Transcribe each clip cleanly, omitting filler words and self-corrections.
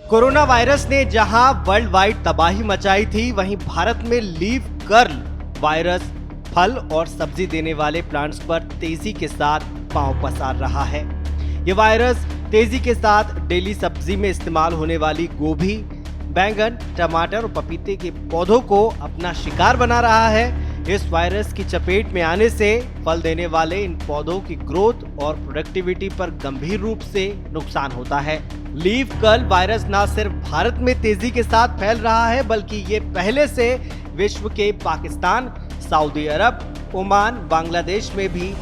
Corona virus ने जहां world wide तबाही मचाई थी, वहीं भारत में लीफ कर्ल वायरस फल और सब्जी देने वाले प्लांट्स पर तेजी के साथ पांव पसार रहा है। ये वायरस तेजी के साथ डेली सब्जी में इस्तेमाल होने वाली गोभी, बैंगन, टमाटर और पपीते के पौधों को अपना शिकार बना रहा है। इस वायरस की चपेट में आने से फल देने वाले इन पौधों की ग्रोथ और प्रोडक्टिविटी पर गंभीर रूप से नुकसान होता है। लीफ कर्ल वायरस न सिर्फ भारत में तेजी के साथ फैल रहा है, बल्कि ये पहले से विश्व के पाकिस्तान, सऊदी अरब, ओमान, बांग्लादेश में भी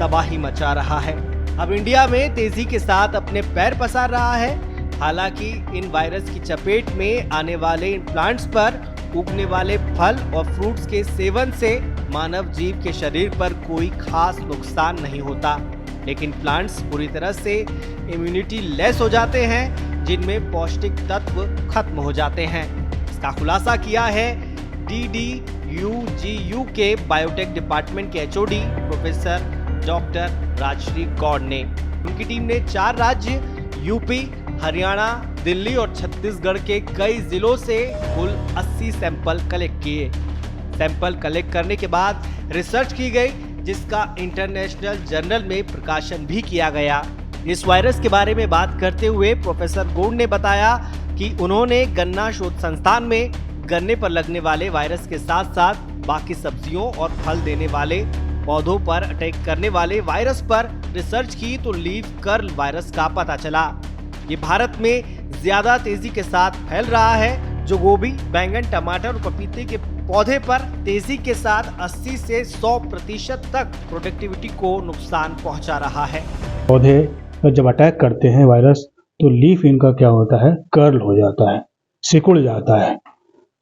तबाही मचा रहा है। अब इंडिया में तेजी के साथ अपने पैर पसार रहा है। हालांकि इन वायरस की चपेट में आने वाले इन प्लांट्स पर उगने वाले फल और फ्रूट्स के सेवन से मानव जीव के शरीर पर कोई खास नुकसान नहीं होता, लेकिन प्लांट्स पूरी तरह से इम्यूनिटी लेस हो जाते हैं, जिनमें पौष्टिक तत्व खत्म हो जाते हैं। इसका खुलासा किया है DDUGU के बायोटेक डिपार्टमेंट के HOD professor doctor Rajshree Gaur ने। उनकी टीम ने 4 राज्य यूपी, हरियाणा, दिल्ली और छत्तीसगढ़ के कई जिलों से कुल 80 सैंपल कलेक्ट किए। सैंपल कलेक्ट करने के बाद रिसर्च की गई, जिसका इंटरनेशनल जर्नल में प्रकाशन भी किया गया। इस वायरस के बारे में बात करते हुए प्रोफेसर गौड़ ने बताया कि उन्होंने गन्ना शोध संस्थान में गन्ने पर लगने वाले वायरस के साथ साथ बाकी सब्जियों और फल देने वाले पौधों पर अटैक करने वाले वायरस पर रिसर्च की, तो लीफ कर्ल वायरस का पता चला। ये भारत में ज्यादा तेजी के साथ फैल रहा है, जो गोभी, बैंगन, टमाटर और पपीते के पौधे पर तेजी के साथ 80 से 100% तक प्रोडक्टिविटी को नुकसान पहुंचा रहा है। पौधे जब अटैक करते हैं वायरस, तो लीफ इनका क्या होता है, कर्ल हो जाता है, सिकुड़ जाता है।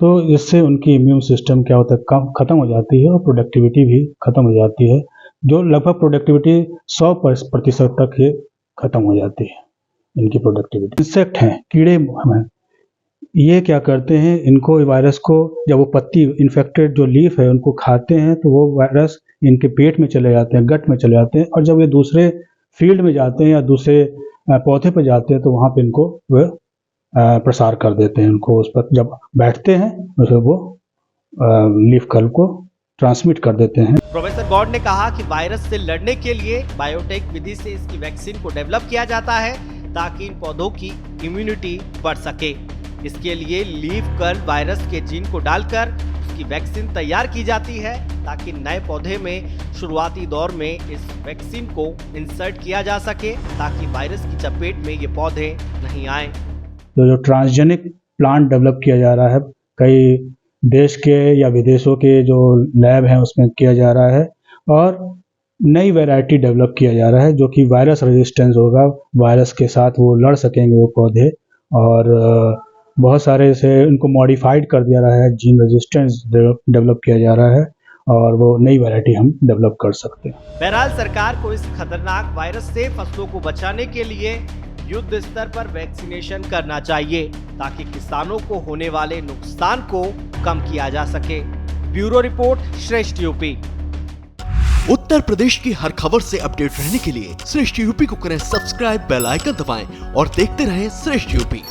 तो इससे उनकी इम्यून सिस्टम क्या होता है, खत्म हो जाती है और प्रोडक्टिविटी भी खत्म हो जाती है, जो लगभग प्रोडक्टिविटी 100% तक ये खत्म हो जाती है इनकी प्रोडक्टिविटी। इंसेक्ट हैं, कीड़े हैं, ये क्या करते हैं, इनको वायरस को जब वो पत्ती इन्फेक्टेड जो लीफ है उनको खाते हैं, तो वो वायरस इनके पेट में चले जाते हैं, गट में चले जाते हैं, और जब ये दूसरे फील्ड में जाते हैं या दूसरे पौधे पर जाते हैं, तो वहाँ पे इनको वे प्रसार कर देते हैं। उनको उस पर जब बैठते हैं तो वो लीफ कर्ल को ट्रांसमिट कर देते हैं। प्रोफेसर गौड़ ने कहा कि वायरस से लड़ने के लिए बायोटेक विधि से इसकी वैक्सीन को डेवलप किया जाता है, ताकि इन पौधों की इम्यूनिटी बढ़ सके। इसके लिए लीफ कर्ल वायरस के जीन को डालकर उसकी वैक्सीन तैयार की जाती है, ताकि नए पौधे में शुरुआती दौर में इस वैक्सीन को इंसर्ट किया जा सके, ताकि वायरस की चपेट में ये पौधे नहीं आए। तो जो ट्रांसजेनिक प्लांट डेवलप किया जा रहा है, कई देश के या विदेशों के जो लैब हैं उसमें किया जा रहा है, और नई वैरायटी डेवलप किया जा रहा है जो कि वायरस रेजिस्टेंस होगा, वायरस के साथ वो लड़ सकेंगे वो पौधे, और बहुत सारे से इनको मॉडिफाइड कर दिया रहा है, जीन रेजिस्टेंस डेवलप किया जा रहा है, और वो नई वैरायटी हम डेवलप कर सकते हैं। बहरहाल सरकार को इस खतरनाक वायरस से फसलों को बचाने के लिए युद्ध स्तर पर वैक्सीनेशन करना चाहिए, ताकि किसानों को होने वाले नुकसान को कम किया जा सके। ब्यूरो रिपोर्ट, श्रेष्ठ यूपी। उत्तर प्रदेश की हर खबर से अपडेट रहने के लिए श्रेष्ठ यूपी को करें सब्सक्राइब, बेल आइकन दबाएं और देखते रहें श्रेष्ठ यूपी।